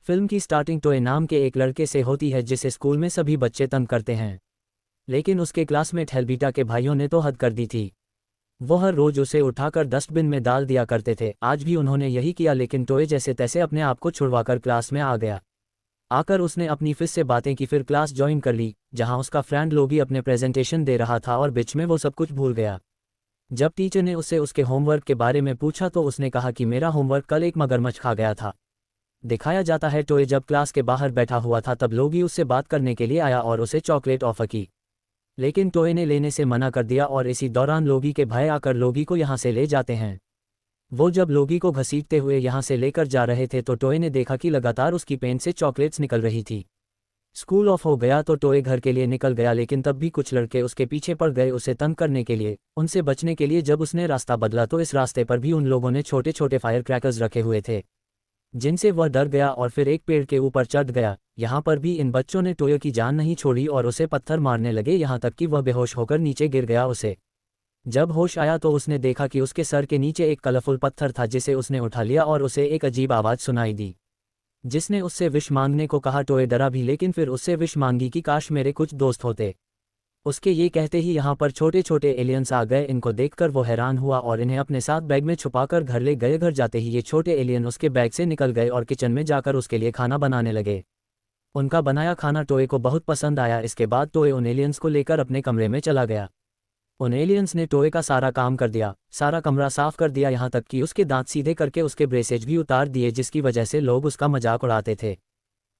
Film की starting टोए नाम के एक लड़के से होती है जिसे स्कूल में सभी बच्चे तंग करते हैं, लेकिन उसके क्लासमेट हेलबीटा के भाइयों ने तो हद कर दी थी। वो हर रोज उसे उठाकर डस्टबिन में डाल दिया करते थे। आज भी उन्होंने यही किया, लेकिन टोए जैसे तैसे अपने आप को छुड़वाकर क्लास में आ गया। आकर उसने अपनी फिर से बातें की, फिर क्लास ज्वाइन कर ली जहां उसका फ्रेंड लोगी अपने प्रेजेंटेशन दे रहा था और बीच में वो सब कुछ भूल गया। जब टीचर ने उससे उसके होमवर्क के बारे में पूछा तो उसने कहा कि मेरा होमवर्क कल एक मगरमच्छ खा गया था। दिखाया जाता है टोए जब क्लास के बाहर बैठा हुआ था तब लोगी उससे बात करने के लिए आया और उसे चॉकलेट ऑफर की, लेकिन टोए ने लेने से मना कर दिया और इसी दौरान लोगी के भाई आकर लोगी को यहाँ से ले जाते हैं। वो जब लोगी को घसीटते हुए यहाँ से लेकर जा रहे थे तो टोए ने देखा कि लगातार उसकी पेन से चॉकलेट्स निकल रही थी। स्कूल ऑफ हो गया तो टोए घर के लिए निकल गया, लेकिन तब भी कुछ लड़के उसके पीछे पड़ गए उसे तंग करने के लिए। उनसे बचने के लिए जब उसने रास्ता बदला तो इस रास्ते पर भी उन लोगों ने छोटे छोटे फायर क्रैकर्स रखे हुए थे, जिनसे वह डर गया और फिर एक पेड़ के ऊपर चढ़ गया। यहाँ पर भी इन बच्चों ने टोए की जान नहीं छोड़ी और उसे पत्थर मारने लगे, यहाँ तक कि वह बेहोश होकर नीचे गिर गया। उसे जब होश आया तो उसने देखा कि उसके सर के नीचे एक कलरफुल पत्थर था जिसे उसने उठा लिया और उसे एक अजीब आवाज़ सुनाई दी जिसने उससे विश मांगने को कहा। टोए डरा भी, लेकिन फिर उससे विश मांगी कि काश मेरे कुछ दोस्त होते। उसके ये कहते ही यहाँ पर छोटे छोटे एलियंस आ गए। इनको देखकर वो हैरान हुआ और इन्हें अपने साथ बैग में छुपाकर घर ले गए। घर जाते ही ये छोटे एलियन उसके बैग से निकल गए और किचन में जाकर उसके लिए खाना बनाने लगे। उनका बनाया खाना टोए को बहुत पसंद आया। इसके बाद टोए उन एलियंस को लेकर अपने कमरे में चला गया। उन एलियंस ने टोए का सारा काम कर दिया, सारा कमरा साफ कर दिया, यहाँ तक कि उसके दांत सीधे करके उसके ब्रेसेज भी उतार दिए, जिसकी वजह से लोग उसका मजाक उड़ाते थे।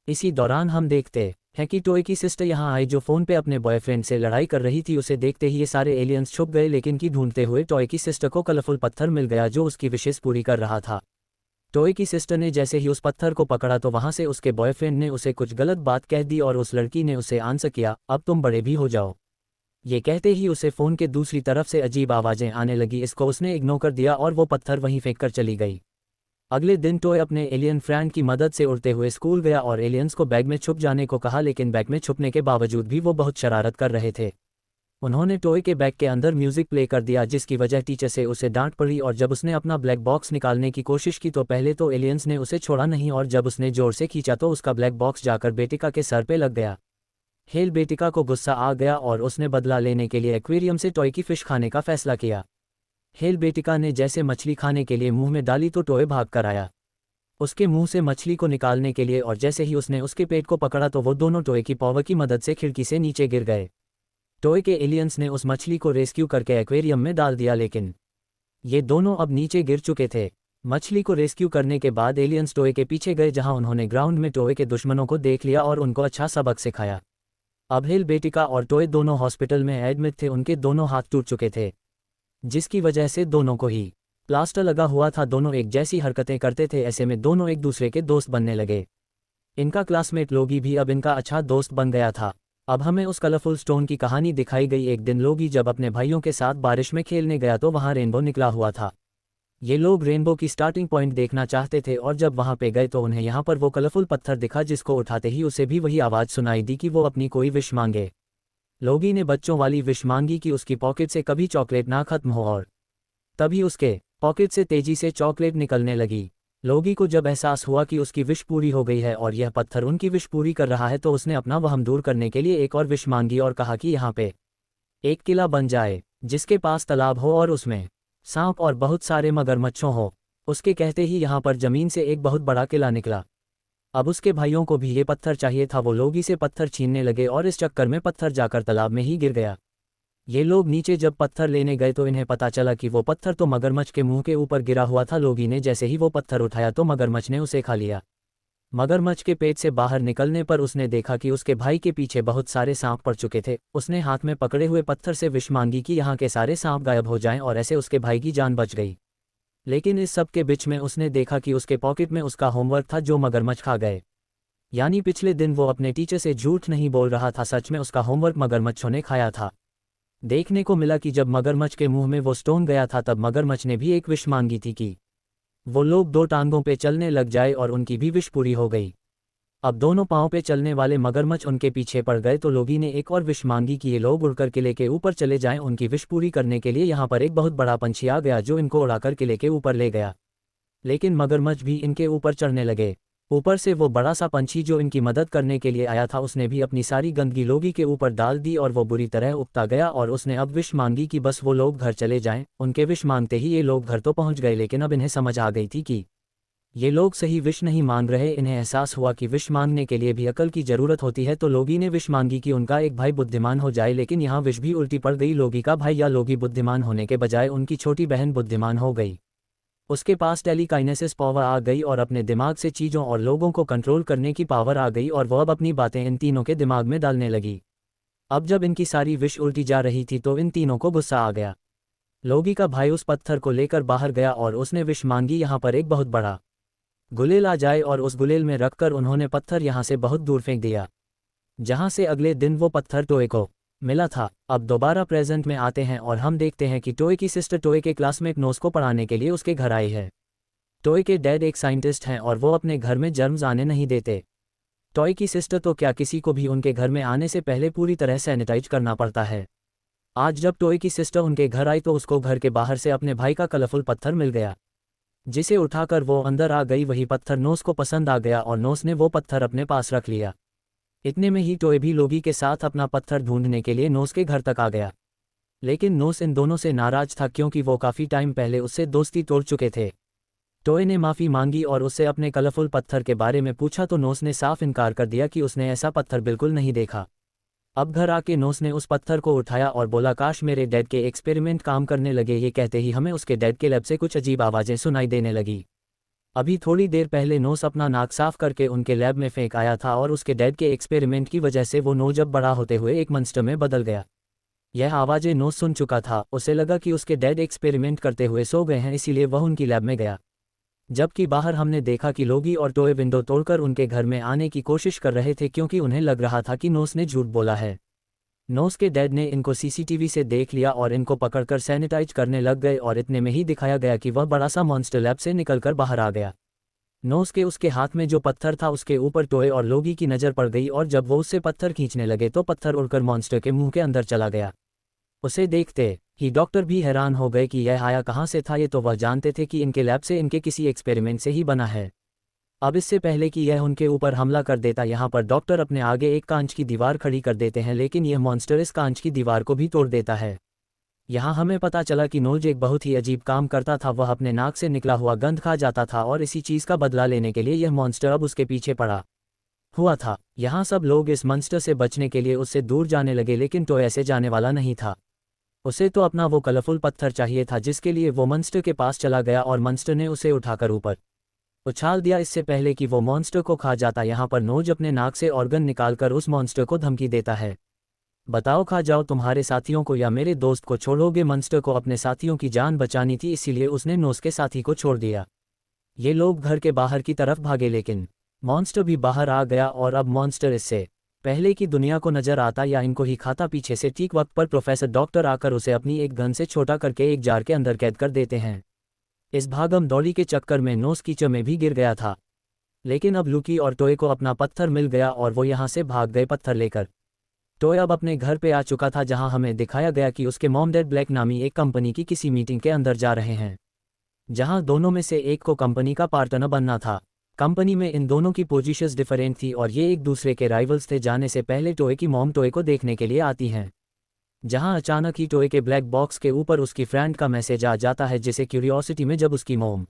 इसी दौरान हम देखते हैं कि टोए की सिस्टर यहाँ आई जो फ़ोन पे अपने बॉयफ्रेंड से लड़ाई कर रही थी। उसे देखते ही ये सारे एलियंस छुप गए, लेकिन की ढूंढते हुए टोए की सिस्टर को कलरफुल पत्थर मिल गया जो उसकी विशेष पूरी कर रहा था। टोए की सिस्टर ने जैसे ही उस पत्थर को पकड़ा तो वहाँ से उसके बॉयफ्रेंड ने उसे कुछ गलत बात कह दी और उस लड़की ने उसे आंसर किया, अब तुम बड़े भी हो जाओ। ये कहते ही उसे फ़ोन के दूसरी तरफ से अजीब आवाज़ें आने लगी। इसको उसने इग्नोर कर दिया और वो पत्थर वहीं फेंक कर चली गई। अगले दिन टोए अपने एलियन फ्रेंड की मदद से उड़ते हुए स्कूल गया और एलियंस को बैग में छुप जाने को कहा, लेकिन बैग में छुपने के बावजूद भी वो बहुत शरारत कर रहे थे। उन्होंने टोए के बैग के अंदर म्यूजिक प्ले कर दिया, जिसकी वजह टीचर से उसे डांट पड़ी। और जब उसने अपना ब्लैक बॉक्स निकालने की कोशिश की तो पहले तो एलियंस ने उसे छोड़ा नहीं, और जब उसने जोर से खींचा तो उसका ब्लैक बॉक्स जाकर बेटिका के सर पे लग गया। हेल बेटिका को गुस्सा आ गया और उसने बदला लेने के लिए एक्वेरियम से टॉय की फिश खाने का फैसला किया। हेल बेटिका ने जैसे मछली खाने के लिए मुंह में डाली तो टॉय भाग कर आया उसके मुंह से मछली को निकालने के लिए, और जैसे ही उसने उसके पेट को पकड़ा तो वो दोनों टॉय की पावर की मदद से खिड़की से नीचे गिर गए। टॉय के एलियंस ने उस मछली को रेस्क्यू करके एक्वेरियम में डाल दिया, लेकिन ये दोनों अब नीचे गिर चुके थे। मछली को रेस्क्यू करने के बाद एलियंस टॉय के पीछे गए, जहां उन्होंने ग्राउंड में टॉय के दुश्मनों को देख लिया और उनको अच्छा सबक सिखाया। अब हेल बेटिका और टॉय दोनों हॉस्पिटल में एडमिट थे। उनके दोनों हाथ टूट चुके थे, जिसकी वजह से दोनों को ही प्लास्टर लगा हुआ था। दोनों एक जैसी हरकतें करते थे, ऐसे में दोनों एक दूसरे के दोस्त बनने लगे। इनका क्लासमेट लोगी भी अब इनका अच्छा दोस्त बन गया था। अब हमें उस कलरफुल स्टोन की कहानी दिखाई गई। एक दिन लोगी जब अपने भाइयों के साथ बारिश में खेलने गया तो वहाँ रेनबो निकला हुआ था। ये लोग रेनबो की स्टार्टिंग पॉइंट देखना चाहते थे, और जब वहाँ पे गए तो उन्हें यहाँ पर वो कलरफुल पत्थर दिखा, जिसको उठाते ही उसे भी वही आवाज़ सुनाई दी कि वो अपनी कोई विश मांगे। लोगी ने बच्चों वाली विश मांगी कि उसकी पॉकेट से कभी चॉकलेट ना खत्म हो, और तभी उसके पॉकेट से तेजी से चॉकलेट निकलने लगी। लोगी को जब एहसास हुआ कि उसकी विश पूरी हो गई है और यह पत्थर उनकी विश पूरी कर रहा है तो उसने अपना वहम दूर करने के लिए एक और विश मांगी और कहा कि यहाँ पे एक किला बन जाए जिसके पास तालाब हो और उसमें सांप और बहुत सारे मगरमच्छों हो। उसके कहते ही यहाँ पर जमीन से एक बहुत बड़ा किला निकला। अब उसके भाइयों को भी ये पत्थर चाहिए था। वो लोगी से पत्थर छीनने लगे और इस चक्कर में पत्थर जाकर तालाब में ही गिर गया। ये लोग नीचे जब पत्थर लेने गए तो इन्हें पता चला कि वो पत्थर तो मगरमच्छ के मुंह के ऊपर गिरा हुआ था। लोगी ने जैसे ही वो पत्थर उठाया तो मगरमच्छ ने उसे खा लिया। मगरमच्छ के पेट से बाहर निकलने पर उसने देखा कि उसके भाई के पीछे बहुत सारे सांप पड़ चुके थे। उसने हाथ में पकड़े हुए पत्थर से विश मांगी कि यहाँ के सारे सांप गायब हो जाएं, और ऐसे उसके भाई की जान बच गई। लेकिन इस सब के बीच में उसने देखा कि उसके पॉकेट में उसका होमवर्क था जो मगरमच्छ खा गए। यानी पिछले दिन वो अपने टीचर से झूठ नहीं बोल रहा था, सच में उसका होमवर्क मगरमच्छों ने खाया था। देखने को मिला कि जब मगरमच्छ के मुंह में वो स्टोन गया था तब मगरमच्छ ने भी एक विश मांगी थी कि वो लोग 2 टांगों पे चलने लग जाए, और उनकी भी विश पूरी हो गई। अब दोनों पांव पे चलने वाले मगरमच्छ उनके पीछे पड़ गए तो लोगी ने एक और विश मांगी कि ये लोग उड़कर किले के ऊपर चले जाएं। उनकी विश पूरी करने के लिए यहाँ पर एक बहुत बड़ा पंछी आ गया जो इनको उड़ाकर किले के ऊपर ले गया, लेकिन मगरमच्छ भी इनके ऊपर चढ़ने लगे। ऊपर से वो बड़ा सा पंछी जो इनकी मदद करने के लिए आया था उसने भी अपनी सारी गंदगी लोगी के ऊपर डाल दी और वो बुरी तरह उकता गया और उसने अब विश मांगी कि बस वो लोग घर चले जाएं। उनके विश मांगते ही ये लोग घर तो पहुंच गए, लेकिन अब इन्हें समझ आ गई थी कि ये लोग सही विश नहीं मांग रहे। इन्हें एहसास हुआ कि विश मांगने के लिए भी अकल की ज़रूरत होती है। तो लोगी ने विश मांगी कि उनका एक भाई बुद्धिमान हो जाए, लेकिन यहाँ विश भी उल्टी पड़ गई। लोगी का भाई या लोगी बुद्धिमान होने के बजाय उनकी छोटी बहन बुद्धिमान हो गई। उसके पास टेलीकाइनेसिस पावर आ गई और अपने दिमाग से चीज़ों और लोगों को कंट्रोल करने की पावर आ गई और वह अब अपनी बातें इन तीनों के दिमाग में डालने लगी। अब जब इनकी सारी विश उल्टी जा रही थी तो इन तीनों को गुस्सा आ गया। लोगी का भाई उस पत्थर को लेकर बाहर गया और उसने विश मांगी यहाँ पर एक बहुत बड़ा गुलेल आ जाए, और उस गुलेल में रखकर उन्होंने पत्थर यहाँ से बहुत दूर फेंक दिया, जहाँ से अगले दिन वो पत्थर टोए को मिला था। अब दोबारा प्रेजेंट में आते हैं और हम देखते हैं कि टोए की सिस्टर टोए के क्लासमेट नोस को पढ़ाने के लिए उसके घर आई है। टोए के डैड एक साइंटिस्ट हैं और वो अपने घर में जर्म्स आने नहीं देते। टॉय की सिस्टर तो क्या, किसी को भी उनके घर में आने से पहले पूरी तरह सैनिटाइज करना पड़ता है। आज जब टोए की सिस्टर उनके घर आई तो उसको घर के बाहर से अपने भाई का कलरफुल पत्थर मिल गया, जिसे उठाकर वो अंदर आ गई। वही पत्थर नोस को पसंद आ गया और नोस ने वो पत्थर अपने पास रख लिया। इतने में ही टोए भी लोगी के साथ अपना पत्थर ढूंढने के लिए नोस के घर तक आ गया, लेकिन नोस इन दोनों से नाराज था क्योंकि वो काफ़ी टाइम पहले उससे दोस्ती तोड़ चुके थे। टोए ने माफ़ी मांगी और उससे अपने कलरफुल पत्थर के बारे में पूछा तो नोस ने साफ इनकार कर दिया कि उसने ऐसा पत्थर बिल्कुल नहीं देखा। अब घर आके नोस ने उस पत्थर को उठाया और बोला, काश मेरे डैड के एक्सपेरिमेंट काम करने लगे। ये कहते ही हमें उसके डैड के लैब से कुछ अजीब आवाज़ें सुनाई देने लगी। अभी थोड़ी देर पहले नोस अपना नाक साफ करके उनके लैब में फेंक आया था और उसके डैड के एक्सपेरिमेंट की वजह से वो नोस जब बड़ा होते हुए एक मॉन्स्टर में बदल गया। यह आवाज़ें नोस सुन चुका था। उसे लगा कि उसके डैड एक्सपेरिमेंट करते हुए सो गए हैं, इसीलिए वह उनकी लैब में गया। जबकि बाहर हमने देखा कि लोगी और टोए विंडो तोड़कर उनके घर में आने की कोशिश कर रहे थे क्योंकि उन्हें लग रहा था कि नोस ने झूठ बोला है। नोस के डैड ने इनको सीसीटीवी से देख लिया और इनको पकड़कर सैनिटाइज करने लग गए और इतने में ही दिखाया गया कि वह बड़ा सा मॉन्स्टर लैब से निकलकर बाहर आ गया। नोस के उसके हाथ में जो पत्थर था उसके ऊपर टोए और लोगी की नज़र पड़ गई और जब वो उससे पत्थर खींचने लगे तो पत्थर उड़कर मॉन्स्टर के मुंह के अंदर चला गया। उसे देखते ही डॉक्टर भी हैरान हो गए कि यह आया कहाँ से था। ये तो वह जानते थे कि इनके लैब से इनके किसी एक्सपेरिमेंट से ही बना है। अब इससे पहले कि यह उनके ऊपर हमला कर देता, यहाँ पर डॉक्टर अपने आगे एक कांच की दीवार खड़ी कर देते हैं, लेकिन यह मॉन्स्टर इस कांच की दीवार को भी तोड़ देता है। यहाँ हमें पता चला कि नोज एक बहुत ही अजीब काम करता था। वह अपने नाक से निकला हुआ गंध खा जाता था और इसी चीज़ का बदला लेने के लिए यह मॉन्स्टर अब उसके पीछे पड़ा हुआ था। यहाँ सब लोग इस मॉन्स्टर से बचने के लिए उससे दूर जाने लगे, लेकिन टोय ऐसे जाने वाला नहीं था। उसे तो अपना वो कलरफुल पत्थर चाहिए था, जिसके लिए वो मॉन्स्टर के पास चला गया और मॉन्स्टर ने उसे उठाकर ऊपर उछाल दिया इससे पहले कि वो मॉन्स्टर को खा जाता। यहाँ पर नोज अपने नाक से ऑर्गन निकालकर उस मॉन्स्टर को धमकी देता है, बताओ खा जाओ तुम्हारे साथियों को या मेरे दोस्त को छोड़ोगे। मॉन्स्टर को अपने साथियों की जान बचानी थी, इसीलिए उसने नोज के साथी को छोड़ दिया। ये लोग घर के बाहर की तरफ भागे, लेकिन मॉन्स्टर भी बाहर आ गया और अब मॉन्स्टर इससे पहले कि दुनिया को नजर आता या इनको ही खाता, पीछे से ठीक वक्त पर प्रोफेसर डॉक्टर आकर उसे अपनी एक गन से छोटा करके एक जार के अंदर कैद कर देते हैं। इस भागम दौड़ी के चक्कर में नोस कीचड़ में भी गिर गया था, लेकिन अब लुकी और टोय को अपना पत्थर मिल गया और वो यहाँ से भाग गए पत्थर लेकर। टोय अब अपने घर पे आ चुका था, जहाँ हमें दिखाया गया कि उसके मॉम डैड ब्लैक नामी एक कंपनी की किसी मीटिंग के अंदर जा रहे हैं, जहाँ दोनों में से एक को कंपनी का पार्टनर बनना था। कंपनी में इन दोनों की पोजीशंस डिफरेंट थी और ये एक दूसरे के राइवल्स थे। जाने से पहले टोय की मॉम टोय को देखने के लिए आती हैं, जहां अचानक ही टोय के ब्लैक बॉक्स के ऊपर उसकी फ्रेंड का मैसेज आ जाता है, जिसे क्यूरियोसिटी में जब उसकी मॉम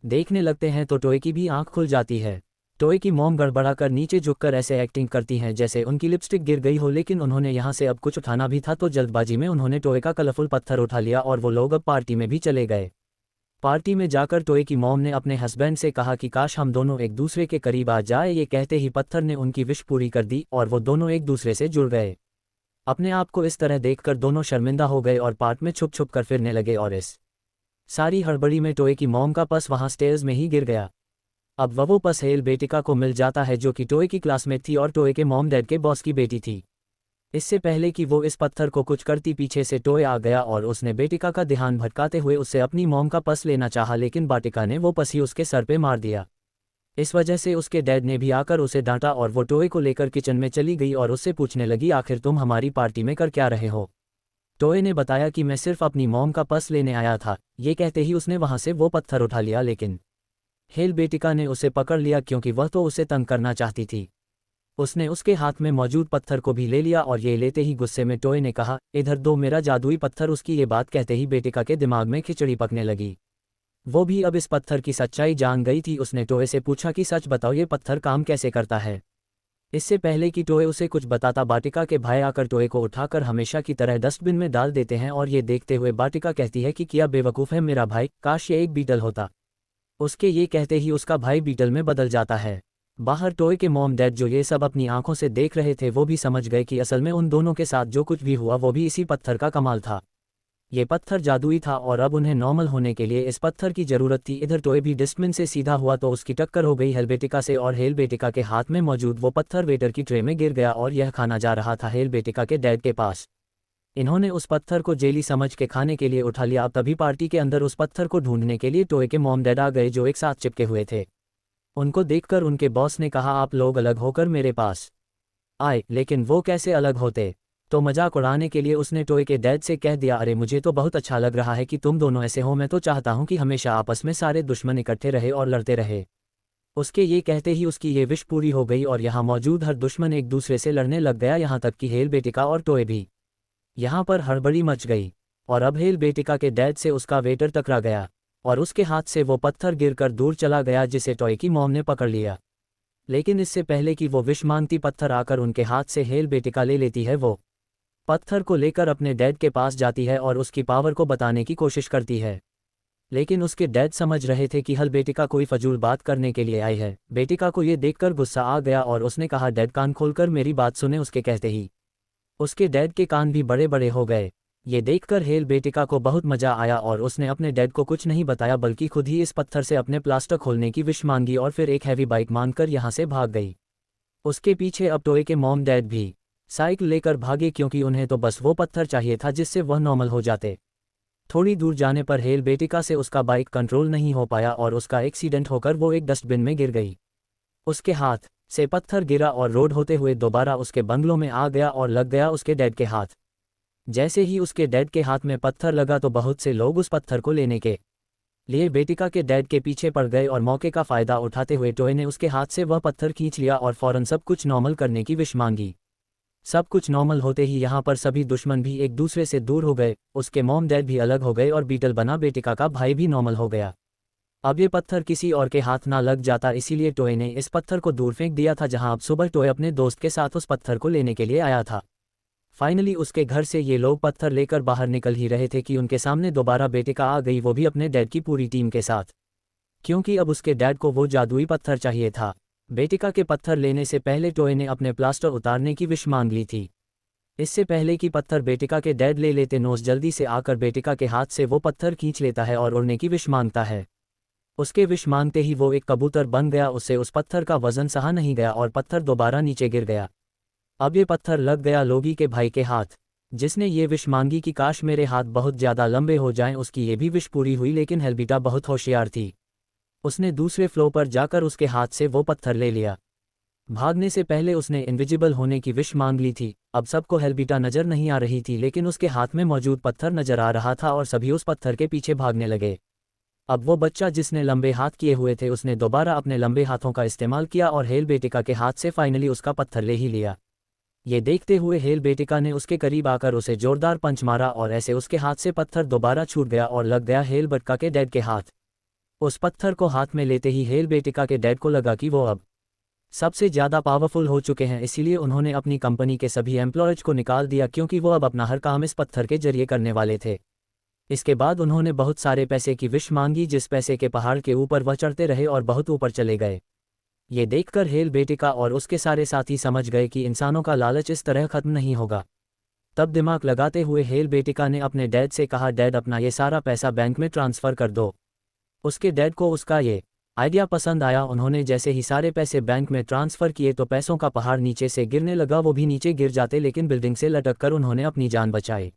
देखने लगते हैं तो टोय की भी आंख खुल जाती है। टोय की मॉम गड़बड़ाकर नीचे झुककर ऐसे एक्टिंग करती हैं जैसे उनकी लिपस्टिक गिर गई हो, लेकिन उन्होंने यहाँ से अब कुछ उठाना भी था तो जल्दबाजी में उन्होंने टोय का कलरफुल पत्थर उठा लिया और वो लोग अब पार्टी में भी चले गए। पार्टी में जाकर टोय की मॉम ने अपने हस्बैंड से कहा कि काश हम दोनों एक दूसरे के करीब आ जाए। ये कहते ही पत्थर ने उनकी विश पूरी कर दी और वो दोनों एक दूसरे से जुड़ गए। अपने आप को इस तरह देखकर दोनों शर्मिंदा हो गए और पार्क में छुप छुप कर फिरने लगे और इस सारी हड़बड़ी में टोय की मॉम का पर्स वहां स्टेयर्स में ही गिर गया। अब वो पर्स हेल बेटिका को मिल जाता है, जो कि टोय की क्लासमेट थी और टोय के मॉम डैड के बॉस की बेटी थी। इससे पहले कि वो इस पत्थर को कुछ करती, पीछे से टोय आ गया और उसने बेटिका का ध्यान भटकाते हुए उससे अपनी मॉम का पर्स लेना चाहा, लेकिन बाटिका ने वो पर्स ही उसके सर पे मार दिया। इस वजह से उसके डैड ने भी आकर उसे डांटा और वो टोय को लेकर किचन में चली गई और उससे पूछने लगी, आखिर तुम हमारी पार्टी में कर क्या रहे हो। टोय ने बताया कि मैं सिर्फ अपनी मॉम का पर्स लेने आया था। ये कहते ही उसने वहां से वो पत्थर उठा लिया, लेकिन हेल बेटिका ने उसे पकड़ लिया क्योंकि वह तो उसे तंग करना चाहती थी। उसने उसके हाथ में मौजूद पत्थर को भी ले लिया और ये लेते ही गुस्से में टॉय ने कहा, इधर दो मेरा जादुई पत्थर। उसकी ये बात कहते ही बेटिका के दिमाग में खिचड़ी पकने लगी। वो भी अब इस पत्थर की सच्चाई जान गई थी। उसने टॉय से पूछा कि सच बताओ, ये पत्थर काम कैसे करता है। इससे पहले कि टॉय उसे कुछ बताता, बाटिका के भाई आकर टॉय को उठाकर हमेशा की तरह डस्टबिन में डाल देते हैं और ये देखते हुए बाटिका कहती है कि क्या बेवकूफ़ है मेरा भाई, काश ये एक बीटल होता। उसके ये कहते ही उसका भाई बीटल में बदल जाता है। बाहर टॉय के मॉम डैड जो ये सब अपनी आंखों से देख रहे थे वो भी समझ गए कि असल में उन दोनों के साथ जो कुछ भी हुआ वो भी इसी पत्थर का कमाल था। ये पत्थर जादुई था और अब उन्हें नॉर्मल होने के लिए इस पत्थर की ज़रूरत थी। इधर टॉय भी डस्टबिन से सीधा हुआ तो उसकी टक्कर हो गई हेलबेटिका से और हेलबेटिका के हाथ में मौजूद वो पत्थर वेटर की ट्रे में गिर गया और यह खाना जा रहा था हेलबेटिका के डैड के पास। इन्होंने उस पत्थर को जेली समझ के खाने के लिए उठा लिया। अब तभी पार्टी के अंदर उस पत्थर को ढूंढने के लिए टॉय के मॉम डैड आ गए जो एक साथ चिपके हुए थे। उनको देखकर उनके बॉस ने कहा, आप लोग अलग होकर मेरे पास आए। लेकिन वो कैसे अलग होते। तो मजाक उड़ाने के लिए उसने टॉय के डैड से कह दिया, अरे मुझे तो बहुत अच्छा लग रहा है कि तुम दोनों ऐसे हो। मैं तो चाहता हूं कि हमेशा आपस में सारे दुश्मन इकट्ठे रहे और लड़ते रहे। उसके ये कहते ही उसकी ये विश पूरी हो गई और यहाँ मौजूद हर दुश्मन एक दूसरे से लड़ने लग गया, यहाँ तक कि हेलबेटिका और टॉय भी। यहाँ पर हड़बड़ी मच गई और अब हेलबेटिका के डैड से उसका वेटर टकरा गया और उसके हाथ से वो पत्थर गिरकर दूर चला गया जिसे टॉय की मॉम ने पकड़ लिया। लेकिन इससे पहले कि वो विष मांगती पत्थर आकर उनके हाथ से हेलबेटिका ले लेती है, वो पत्थर को लेकर अपने डैड के पास जाती है और उसकी पावर को बताने की कोशिश करती है। लेकिन उसके डैड समझ रहे थे कि हेलबेटिका कोई फजूल बात करने के लिए आई है। बेटिका को ये देखकर गुस्सा आ गया और उसने कहा, डैड कान खोलकर मेरी बात सुने। उसके कहते ही उसके डैड के कान भी बड़े बड़े हो गए। ये देखकर हेलबेटिका को बहुत मजा आया और उसने अपने डैड को कुछ नहीं बताया बल्कि खुद ही इस पत्थर से अपने प्लास्टर खोलने की विश मांगी और फिर एक हैवी बाइक मांगकर यहाँ से भाग गई। उसके पीछे अब टॉय के मॉम डैड भी साइकिल लेकर भागे क्योंकि उन्हें तो बस वो पत्थर चाहिए था जिससे वह नॉर्मल हो जाते। थोड़ी दूर जाने पर हेलबेटिका से उसका बाइक कंट्रोल नहीं हो पाया और उसका एक्सीडेंट होकर वो एक डस्टबिन में गिर गई। उसके हाथ से पत्थर गिरा और रोड होते हुए दोबारा उसके बंगलों में आ गया और लग गया उसके डैड के हाथ। जैसे ही उसके डैड के हाथ में पत्थर लगा तो बहुत से लोग उस पत्थर को लेने के लिए बेटिका के डैड के पीछे पड़ गए और मौके का फ़ायदा उठाते हुए टॉय ने उसके हाथ से वह पत्थर खींच लिया और फौरन सब कुछ नॉर्मल करने की विश मांगी। सब कुछ नॉर्मल होते ही यहाँ पर सभी दुश्मन भी एक दूसरे से दूर हो गए। उसके मॉम डैड भी अलग हो गए और बीटल बना बेटिका का भाई भी नॉर्मल हो गया। अब ये पत्थर किसी और के हाथ ना लग जाता, इसीलिए टॉय ने इस पत्थर को दूर फेंक दिया था जहाँ अब सुबह टॉय अपने दोस्त के साथ उस पत्थर को लेने के लिए आया था। फाइनली उसके घर से ये लोग पत्थर लेकर बाहर निकल ही रहे थे कि उनके सामने दोबारा बेटिका आ गई, वो भी अपने डैड की पूरी टीम के साथ, क्योंकि अब उसके डैड को वो जादुई पत्थर चाहिए था। बेटिका के पत्थर लेने से पहले टॉय ने अपने प्लास्टर उतारने की विश मांग ली थी। इससे पहले कि पत्थर बेटिका के डैड ले लेते, नोस जल्दी से आकर बेटिका के हाथ से वो पत्थर खींच लेता है और उड़ने की विश मांगता है। उसके विश मांगते ही वो एक कबूतर बन गया। उससे उस पत्थर का वजन सहा नहीं गया और पत्थर दोबारा नीचे गिर गया। अब ये पत्थर लग गया लोगी के भाई के हाथ, जिसने ये विश मांगी कि काश मेरे हाथ बहुत ज़्यादा लंबे हो जाएं। उसकी ये भी विश पूरी हुई, लेकिन हेलबेटा बहुत होशियार थी। उसने दूसरे फ्लोर पर जाकर उसके हाथ से वो पत्थर ले लिया। भागने से पहले उसने इनविजिबल होने की विश मांग ली थी। अब सबको हेलबेटा नज़र नहीं आ रही थी, लेकिन उसके हाथ में मौजूद पत्थर नज़र आ रहा था और सभी उस पत्थर के पीछे भागने लगे। अब वो बच्चा जिसने लंबे हाथ किए हुए थे, उसने दोबारा अपने लंबे हाथों का इस्तेमाल किया और हेलबेटिका के हाथ से फाइनली उसका पत्थर ले ही लिया। ये देखते हुए हेलबेटिका ने उसके करीब आकर उसे जोरदार पंच मारा और ऐसे उसके हाथ से पत्थर दोबारा छूट गया और लग गया हेलबेटिका के डैड के हाथ। उस पत्थर को हाथ में लेते ही हेलबेटिका के डैड को लगा कि वो अब सबसे ज़्यादा पावरफुल हो चुके हैं, इसीलिए उन्होंने अपनी कंपनी के सभी एम्प्लॉयज को निकाल दिया क्योंकि वो अब अपना हर काम इस पत्थर के जरिए करने वाले थे। इसके बाद उन्होंने बहुत सारे पैसे की विश मांगी, जिस पैसे के पहाड़ के ऊपर वह चढ़ते रहे और बहुत ऊपर चले गए। ये देखकर हेलबेटिका और उसके सारे साथी समझ गए कि इंसानों का लालच इस तरह खत्म नहीं होगा। तब दिमाग लगाते हुए हेलबेटिका ने अपने डैड से कहा, डैड अपना ये सारा पैसा बैंक में ट्रांसफ़र कर दो। उसके डैड को उसका ये आइडिया पसंद आया। उन्होंने जैसे ही सारे पैसे बैंक में ट्रांसफ़र किए तो पैसों का पहाड़ नीचे से गिरने लगा। वो भी नीचे गिर जाते, लेकिन बिल्डिंग से लटक कर उन्होंने अपनी जान बचाई।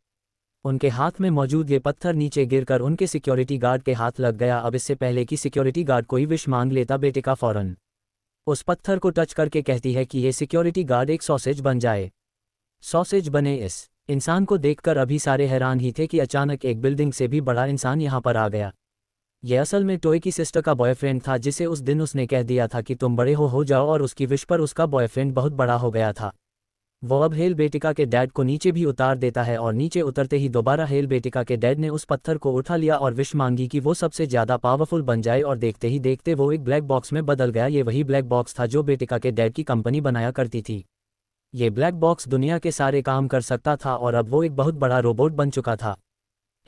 उनके हाथ में मौजूद ये पत्थर नीचे गिरकर उनके सिक्योरिटी गार्ड के हाथ लग गया। अब इससे पहले कि सिक्योरिटी गार्ड कोई विश मांग लेता, बेटिका फौरन उस पत्थर को टच करके कहती है कि ये सिक्योरिटी गार्ड एक सॉसेज बन जाए। सॉसेज बने। इस इंसान को देखकर अभी सारे हैरान ही थे कि अचानक एक बिल्डिंग से भी बड़ा इंसान यहाँ पर आ गया। ये असल में टॉय की सिस्टर का बॉयफ्रेंड था, जिसे उस दिन उसने कह दिया था कि तुम बड़े हो जाओ, और उसकी विश पर उसका बॉयफ्रेंड बहुत बड़ा हो गया था। वो अब हेल बेटिका के डैड को नीचे भी उतार देता है, और नीचे उतरते ही दोबारा हेल बेटिका के डैड ने उस पत्थर को उठा लिया और विश मांगी कि वो सबसे ज़्यादा पावरफुल बन जाए, और देखते ही देखते वो एक ब्लैक बॉक्स में बदल गया। ये वही ब्लैक बॉक्स था जो बेटिका के डैड की कंपनी बनाया करती थी। ये ब्लैक बॉक्स दुनिया के सारे काम कर सकता था, और अब वो एक बहुत बड़ा रोबोट बन चुका था।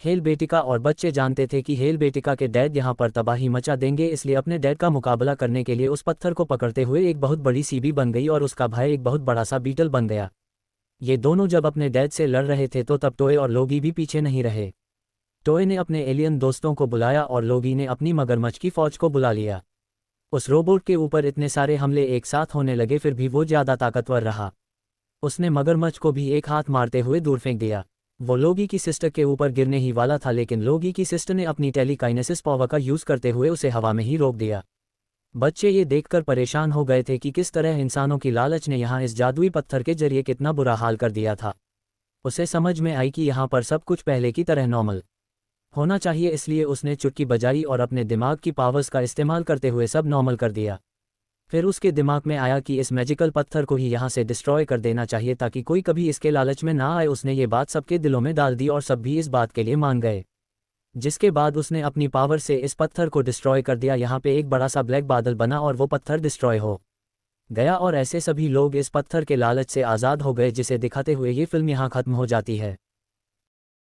हेल बेटिका और बच्चे जानते थे कि हेल बेटिका के डैड यहाँ पर तबाही मचा देंगे, इसलिए अपने डैड का मुकाबला करने के लिए उस पत्थर को पकड़ते हुए एक बहुत बड़ी सीबी बन गई, और उसका भाई एक बहुत बड़ा सा बीटल बन गया। ये दोनों जब अपने डैड से लड़ रहे थे तो तब टॉय और लोगी भी पीछे नहीं रहे। टॉय ने अपने एलियन दोस्तों को बुलाया और लोगी ने अपनी मगरमच्छ की फौज को बुला लिया। उस रोबोट के ऊपर इतने सारे हमले एक साथ होने लगे, फिर भी वो ज़्यादा ताकतवर रहा। उसने मगरमच्छ को भी एक हाथ मारते हुए दूर फेंक दिया। वो लोगी की सिस्टर के ऊपर गिरने ही वाला था, लेकिन लोगी की सिस्टर ने अपनी टेलीकाइनेसिस पावर का यूज़ करते हुए उसे हवा में ही रोक दिया। बच्चे ये देखकर परेशान हो गए थे कि किस तरह इंसानों की लालच ने यहाँ इस जादुई पत्थर के जरिए कितना बुरा हाल कर दिया था। उसे समझ में आई कि यहाँ पर सब कुछ पहले की तरह नॉर्मल होना चाहिए, इसलिए उसने चुटकी बजाई और अपने दिमाग की पावर्स का इस्तेमाल करते हुए सब नॉर्मल कर दिया। फिर उसके दिमाग में आया कि इस मैजिकल पत्थर को ही यहाँ से डिस्ट्रॉय कर देना चाहिए ताकि कोई कभी इसके लालच में ना आए। उसने ये बात सबके दिलों में डाल दी और सब भी इस बात के लिए मान गए। जिसके बाद उसने अपनी पावर से इस पत्थर को डिस्ट्रॉय कर दिया। यहाँ पे एक बड़ा सा ब्लैक बादल बना और वो पत्थर डिस्ट्रॉय हो गया, और ऐसे सभी लोग इस पत्थर के लालच से आज़ाद हो गए, जिसे दिखाते हुए ये फिल्म यहाँ ख़त्म हो जाती है।